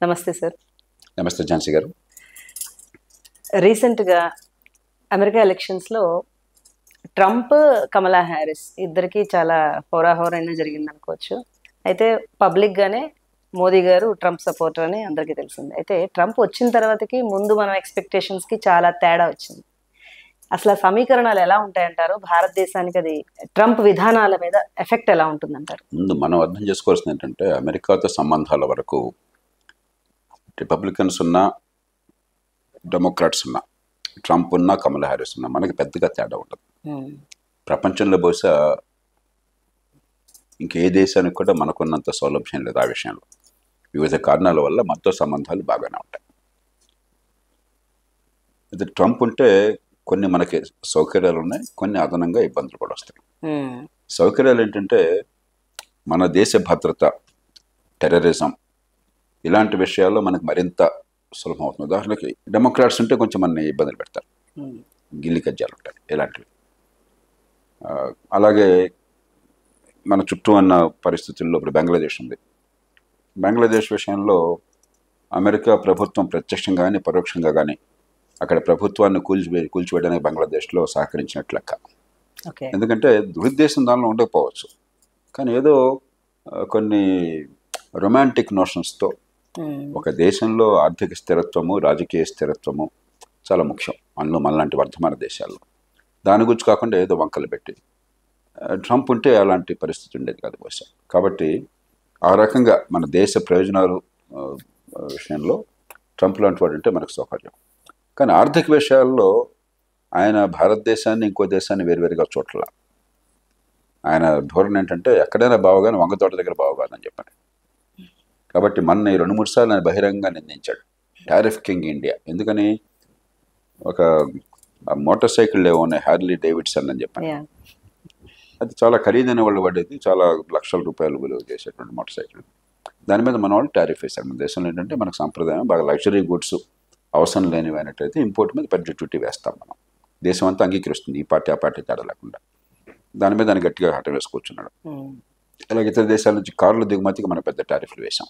నమస్తే సార్. నమస్తే ఝాన్సీ గారు. రీసెంట్గా అమెరికా ఎలక్షన్స్లో ట్రంప్, కమలా హ్యారిస్ ఇద్దరికి చాలా హోరాహోరైనా జరిగింది అనుకోవచ్చు. అయితే పబ్లిక్గానే మోదీ గారు ట్రంప్ సపోర్టర్ అని అందరికీ తెలిసింది. అయితే ట్రంప్ వచ్చిన తర్వాతకి ముందు మనం ఎక్స్పెక్టేషన్స్కి చాలా తేడా వచ్చింది. అసలు ఆ సమీకరణాలు ఎలా ఉంటాయంటారు? భారతదేశానికి అది ట్రంప్ విధానాల మీద ఎఫెక్ట్ ఎలా ఉంటుందంటారు? ముందు మనం అర్థం చేసుకోవాల్సింది ఏంటంటే, అమెరికాతో సంబంధాల వరకు రిపబ్లికన్స్ ఉన్నా, డెమోక్రాట్స్ ఉన్నా, ట్రంప్ ఉన్నా, కమలా హ్యారిస్ ఉన్నా మనకి పెద్దగా తేడా ఉండదు. ప్రపంచంలో బహుశా ఇంకే దేశానికి కూడా మనకున్నంత సౌలభ్యం లేదు ఆ విషయంలో. వివిధ కారణాల వల్ల మనతో సంబంధాలు బాగానే ఉంటాయి. అయితే ట్రంప్ ఉంటే కొన్ని మనకి సౌకర్యాలు ఉన్నాయి, కొన్ని అదనంగా ఇబ్బందులు కూడా వస్తాయి. సౌకర్యాలు ఏంటంటే, మన దేశ భద్రత, టెర్రరిజం ఇలాంటి విషయాల్లో మనకు మరింత సులభం అవుతుంది. ఉదాహరణకి డెమోక్రాట్స్ ఉంటే కొంచెం మన ఇబ్బందులు పెడతారు, గిల్లి కజ్జాలు ఉంటాయి ఇలాంటివి. అలాగే మన చుట్టూ ఉన్న పరిస్థితుల్లో ఇప్పుడు బంగ్లాదేశ్ ఉంది. బంగ్లాదేశ్ విషయంలో అమెరికా ప్రభుత్వం ప్రత్యక్షంగా కానీ పరోక్షంగా కానీ అక్కడ ప్రభుత్వాన్ని కూల్చివేయడానికి బంగ్లాదేశ్లో సహకరించినట్లు లెక్క. ఎందుకంటే దురుద్దేశం దానిలో ఉండకపోవచ్చు, కానీ ఏదో కొన్ని రొమాంటిక్ నోషన్స్తో ఒక దేశంలో ఆర్థిక స్థిరత్వము, రాజకీయ స్థిరత్వము చాలా ముఖ్యం అందులో మనలాంటి వర్ధమాన దేశాల్లో. దాని గురించి కాకుండా ఏదో వంకలు పెట్టి ట్రంప్ ఉంటే అలాంటి పరిస్థితి ఉండేది కాదు బహుశా. కాబట్టి ఆ రకంగా మన దేశ ప్రయోజనాలు విషయంలో ట్రంప్ లాంటి వాడు ఉంటే మనకు సౌకర్యం. కానీ ఆర్థిక విషయాల్లో ఆయన భారతదేశాన్ని ఇంకో దేశాన్ని వేరువేరుగా చూడాల. ఆయన ధోరణి ఏంటంటే, ఎక్కడైనా బావగానే వంగ తోట దగ్గర బావగానని చెప్పాను. కాబట్టి మొన్న 2-3 సార్లు ఆయన బహిరంగంగా నిందించాడు టారిఫ్ కింగ్ ఇండియా. ఎందుకని? ఒక మోటార్ సైకిల్ ఏమో ఉన్నాయి, హార్లీ డేవిడ్సన్ అని చెప్పాను. అది చాలా ఖరీదైన వాళ్ళు పడేది, చాలా లక్షల రూపాయలు విలువ చేసేటువంటి మోటార్ సైకిల్. దాని మీద మన వాళ్ళు టారిఫ్ వేశారు. మన దేశంలో ఏంటంటే మనకు సంప్రదాయం బాగా లగ్జరీ గుడ్స్ అవసరం లేనివి అయినట్టయితే ఇంపోర్ట్ మీద పెద్ద డ్యూటీ వేస్తాం మనం. దేశం అంతా అంగీకరిస్తుంది, ఈ పార్టీ ఆ పార్టీ తేడా లేకుండా. దాని మీద ఆయన గట్టిగా హఠం వేసి కూర్చున్నాడు. అలాగే ఇతర దేశాల నుంచి కార్ల దిగుమతికి మనం పెద్ద టారిఫ్లు వేసాం,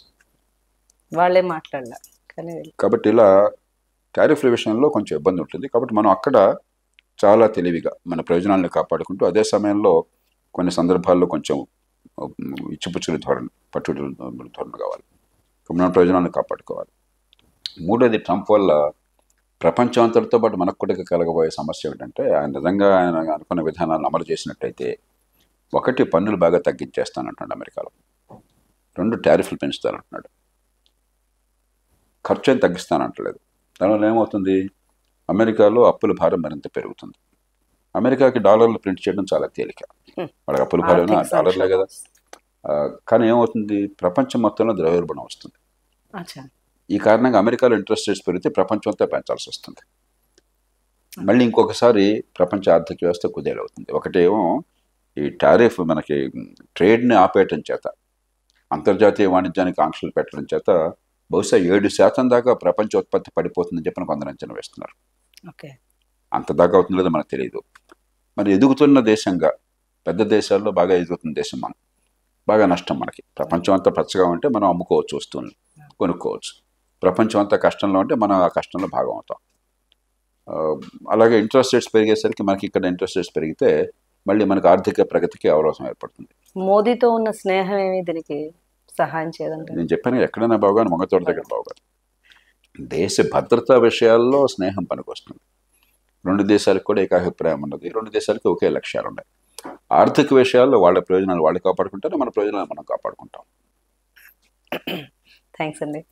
వాళ్ళే మాట్లాడలే. కాబట్టి ఇలా టారిఫ్ల విషయంలో కొంచెం ఇబ్బంది ఉంటుంది. కాబట్టి మనం అక్కడ చాలా తెలివిగా మన ప్రయోజనాలను కాపాడుకుంటూ, అదే సమయంలో కొన్ని సందర్భాల్లో కొంచెం ఇచ్చిపుచ్చుల ధోరణి, పట్టుదల ధోరణి కావాలి, మన ప్రయోజనాలను కాపాడుకోవాలి. మూడోది, ట్రంప్ వల్ల ప్రపంచం అంతటితో పాటు మనకు కూడా కలగబోయే సమస్య ఏంటంటే, ఆయన నిజంగా ఆయన అనుకున్న విధానాలను అమలు చేసినట్టయితే, 1 పన్నులు బాగా తగ్గించేస్తానంటున్నాడు అమెరికాలో, 2 టారిఫ్లు పెంచుతానంటున్నాడు, ఖర్చు ఏం తగ్గిస్తానంటలేదు. దానివల్ల ఏమవుతుంది? అమెరికాలో అప్పుల భారం మరింత పెరుగుతుంది. అమెరికాకి డాలర్లు ప్రింట్ చేయడం చాలా తేలిక, వాళ్ళకి అప్పుల భారం డాలర్లే కదా. కానీ ఏమవుతుంది? ప్రపంచం మొత్తంలో ద్రవ్యోల్బణం వస్తుంది. ఈ కారణంగా అమెరికాలో ఇంట్రెస్ట్ రేట్స్ పెరిగితే ప్రపంచం అంతా పెంచాల్సి వస్తుంది. మళ్ళీ ఇంకొకసారి ప్రపంచ ఆర్థిక వ్యవస్థ కుదేలవుతుంది. ఒకటేమో ఈ టారిఫ్ మనకి ట్రేడ్ని ఆపేయటం చేత, అంతర్జాతీయ వాణిజ్యానికి ఆంక్షలు పెట్టడం చేత బహుశా 7% దాకా ప్రపంచ ఉత్పత్తి పడిపోతుందని చెప్పి కొందరు అంచనా వేస్తున్నారు. అంత దాకా అవుతుందో లేదో మనకు తెలియదు. మరి ఎదుగుతున్న దేశంగా, పెద్ద దేశాల్లో బాగా ఎదుగుతున్న దేశం మనం, బాగా నష్టం మనకి. ప్రపంచం అంతా పచ్చగా ఉంటే మనం అమ్ముకోవచ్చు, వస్తువుని కొనుక్కోవచ్చు. ప్రపంచం అంతా కష్టంలో ఉంటే మనం ఆ కష్టంలో భాగం అవుతాం. అలాగే ఇంట్రెస్ట్ రేట్స్ పెరిగేసరికి మనకి ఇక్కడ ఇంట్రెస్ట్ రేట్స్ పెరిగితే మళ్ళీ మనకు ఆర్థిక ప్రగతికి అవరోధం ఏర్పడుతుంది. మోదీతో ఉన్న స్నేహం ఏమి దీనికి సహాయం చేయదంటే? నేను చెప్పాను, ఎక్కడైనా బాగుగాను, మొగతోట దగ్గర బాగుగాను. దేశ భద్రతా విషయాల్లో స్నేహం పనికొస్తుంది. 2 దేశాలకు కూడా ఏకాభిప్రాయం ఉన్నది, 2 దేశాలకి ఒకే లక్ష్యాలు ఉన్నాయి. ఆర్థిక విషయాల్లో వాళ్ళ ప్రయోజనాలు వాళ్ళు కాపాడుకుంటారు, మన ప్రయోజనాలు మనం కాపాడుకుంటాం. థ్యాంక్స్ అండి.